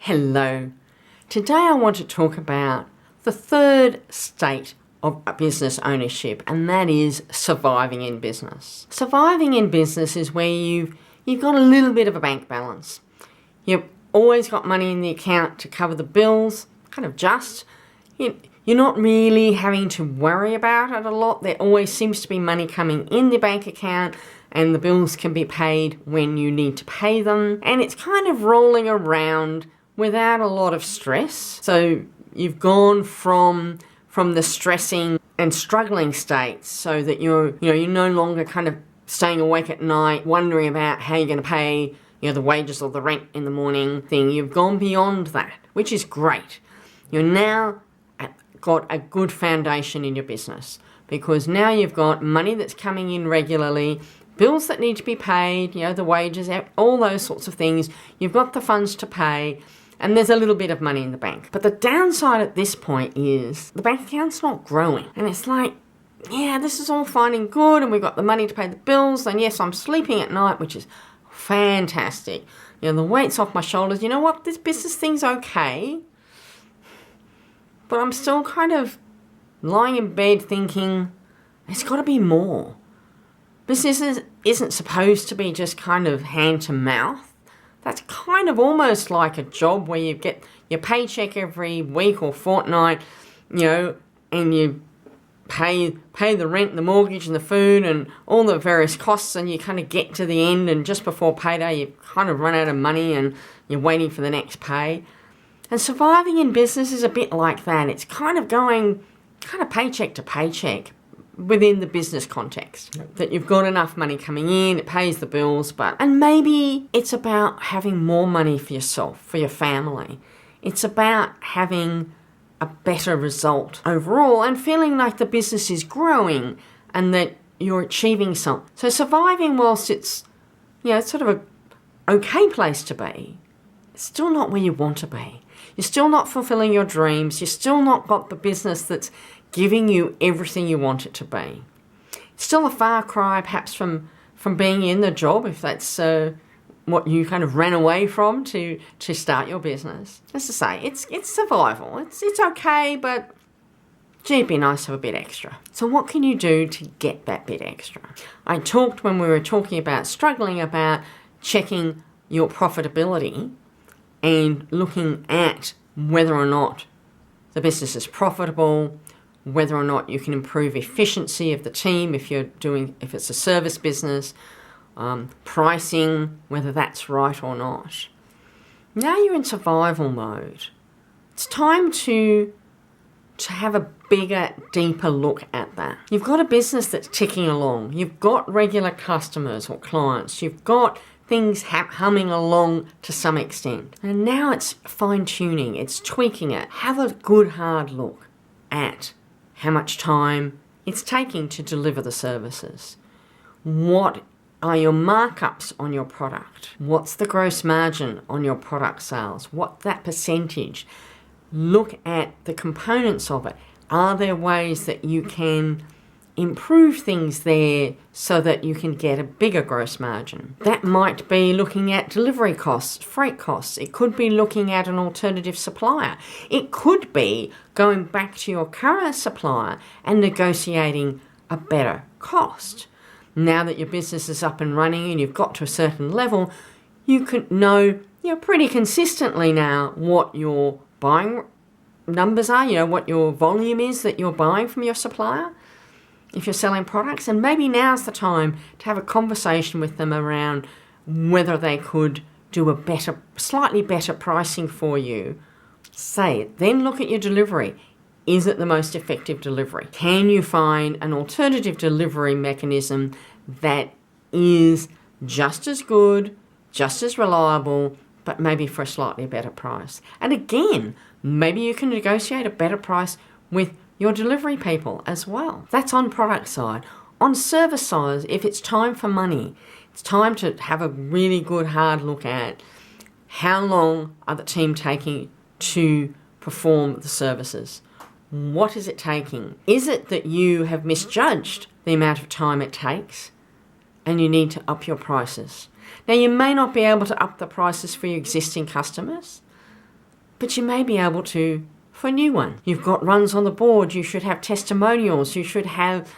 Hello. Today I want to talk about the third state of business ownership, and that is surviving in business. Surviving in business is where you've got a little bit of a bank balance. You've always got money in the account to cover the bills, You're not really having to worry about it a lot. There always seems to be money coming in the bank account, and the bills can be paid when you need to pay them. And it's kind of rolling around without a lot of stress. So you've gone from the stressing and struggling states, so that you're no longer kind of staying awake at night wondering about how you're going to pay the wages or the rent in the morning thing. You've gone beyond that, which is great. You're now got a good foundation in your business, because now you've got money that's coming in regularly, bills that need to be paid, the wages, all those sorts of things. You've got the funds to pay, and there's a little bit of money in the bank. But the downside at this point is the bank account's not growing. And it's like, this is all fine and good, and we've got the money to pay the bills, and yes, I'm sleeping at night, which is fantastic. The weight's off my shoulders. You know what? This business thing's okay. But I'm still kind of lying in bed thinking, there's got to be more. Business isn't supposed to be just kind of hand to mouth. That's kind of almost like a job where you get your paycheck every week or fortnight, and you pay the rent, the mortgage and the food and all the various costs, and you kind of get to the end, and just before payday you kind of run out of money and you're waiting for the next pay. And surviving in business is a bit like that. It's kind of going paycheck to paycheck within the business context. That you've got enough money coming in, it pays the bills, and maybe it's about having more money for yourself, for your family. It's about having a better result overall and feeling like the business is growing and that you're achieving something. So surviving, whilst it's, it's sort of a okay place to be, it's still not where you want to be. You're still not fulfilling your dreams. You're still not got the business that's giving you everything you want it to be. It's still a far cry perhaps from being in the job, if that's what you kind of ran away from to start your business. As I say, it's survival. It's okay, but gee, it'd be nice to have a bit extra. So what can you do to get that bit extra? I talked when we were talking about struggling about checking your profitability and looking at whether or not the business is profitable, whether or not you can improve efficiency of the team if it's a service business, pricing, whether that's right or not. Now you're in survival mode. It's time to have a bigger, deeper look at that. You've got a business that's ticking along. You've got regular customers or clients. You've got things humming along to some extent. And now it's fine-tuning, it's tweaking it. Have a good hard look at how much time it's taking to deliver the services. What are your markups on your product? What's the gross margin on your product sales? What's that percentage? Look at the components of it. Are there ways that you can improve things there so that you can get a bigger gross margin? That might be looking at delivery costs, freight costs. It could be looking at an alternative supplier. It could be going back to your current supplier and negotiating a better cost. Now that your business is up and running and you've got to a certain level, you can know pretty consistently now what your buying numbers are, what your volume is that you're buying from your supplier if you're selling products. And maybe now's the time to have a conversation with them around whether they could do a slightly better pricing for you. Then look at your delivery. Is it the most effective delivery? Can you find an alternative delivery mechanism that is just as good, just as reliable, but maybe for a slightly better price? And again, maybe you can negotiate a better price with your delivery people as well. That's on product side. On service side, if it's time for money, it's time to have a really good hard look at how long are the team taking to perform the services. What is it taking? Is it that you have misjudged the amount of time it takes and you need to up your prices? Now, you may not be able to up the prices for your existing customers, but you may be able to for a new one. You've got runs on the board, you should have testimonials, you should have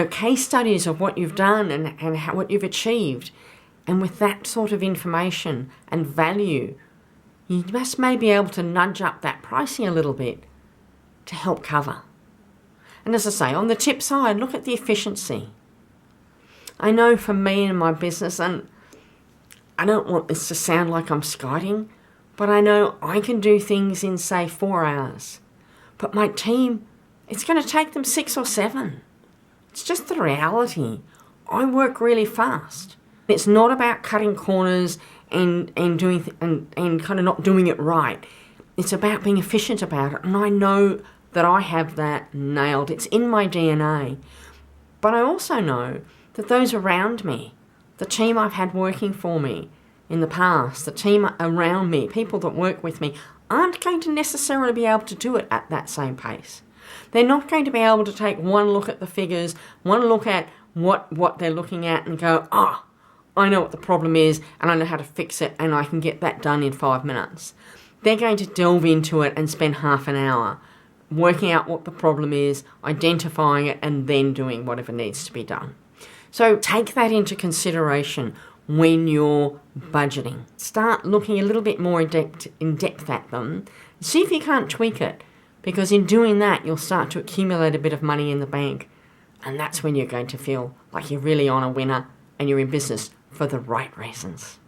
case studies of what you've done and what you've achieved. And with that sort of information and value, you just may be able to nudge up that pricing a little bit to help cover. And as I say, on the tip side, look at the efficiency. I know for me and my business, and I don't want this to sound like I'm skiting, but I know I can do things in, say, 4 hours. But my team, it's going to take them 6 or 7. It's just the reality. I work really fast. It's not about cutting corners and doing and kind of not doing it right. It's about being efficient about it, and I know that I have that nailed. It's in my DNA. But I also know that those around me, the team I've had working for me in the past, the team around me, people that work with me, aren't going to necessarily be able to do it at that same pace. They're not going to be able to take one look at the figures, one look at what they're looking at and go, I know what the problem is and I know how to fix it and I can get that done in 5 minutes. They're going to delve into it and spend half an hour working out what the problem is, identifying it, and then doing whatever needs to be done. So take that into consideration when you're budgeting. Start looking a little bit more in depth at them. See if you can't tweak it, because in doing that, you'll start to accumulate a bit of money in the bank. And that's when you're going to feel like you're really on a winner and you're in business for the right reasons.